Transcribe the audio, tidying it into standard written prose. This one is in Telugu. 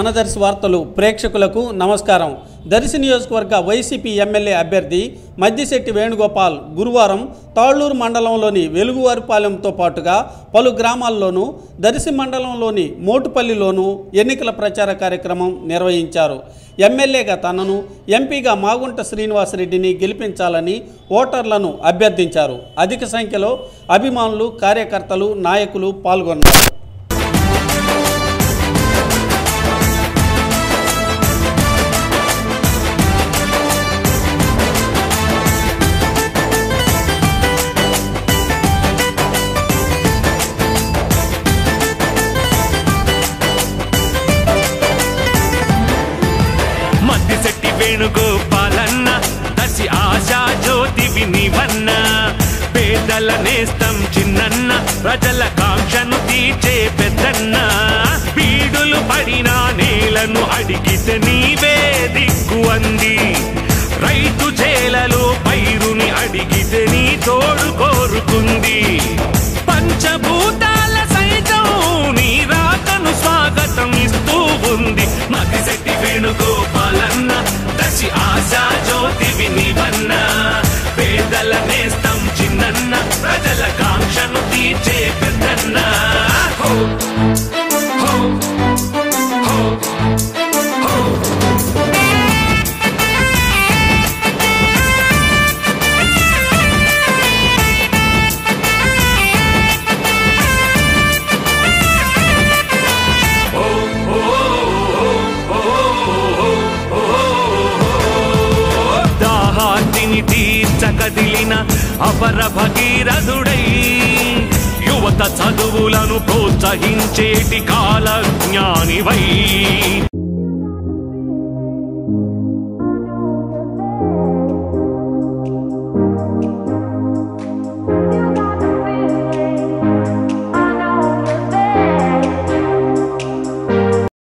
మన దర్శి వార్తలు ప్రేక్షకులకు నమస్కారం. దర్శి నియోజకవర్గ వైసీపీ ఎమ్మెల్యే అభ్యర్థి మద్దిశెట్టి వేణుగోపాల్ గురువారం తాళ్లూరు మండలంలోని వెలుగువారిపాలెంతో పాటుగా పలు గ్రామాల్లోనూ దర్శి మండలంలోని మోటుపల్లిలోనూ ఎన్నికల ప్రచార కార్యక్రమం నిర్వహించారు. ఎమ్మెల్యేగా తనను, ఎంపీగా మాగుంట శ్రీనివాసరెడ్డిని గెలిపించాలని ఓటర్లను అభ్యర్థించారు. అధిక సంఖ్యలో అభిమానులు, కార్యకర్తలు, నాయకులు పాల్గొన్నారు. మద్దిశెట్టి వేణుగోపాలన్న దర్శి ఆశా జ్యోతివి నీవన్న, పేదల నేస్తం చిన్నన్న, ప్రజల కాంక్షను తీర్చే పెద్దన్న. పీడులు పడిన నేలను అడిగితే నీవే దిక్కు అంది, రైతు చేలలో పైరుని అడిగితే నీ తోడు కోరుకుంది. పంచభూతాల సైతం నీ రాకను స్వాగతం ఇస్తూ ఉంది. మద్దిశెట్టి వేణుగోపాలన్న దర్శి ఆశా జ్యోతివి నీవన్న, పేదల నేస్తం చిన్నన్న, ప్రజల కాంక్షను తీర్చే పెద్దన్న. హో హో హో హో. తీర్చకదిలిన అపర భగీరథుడై, యువత చదువులను ప్రోత్సహించేటి కాల జ్ఞానివై.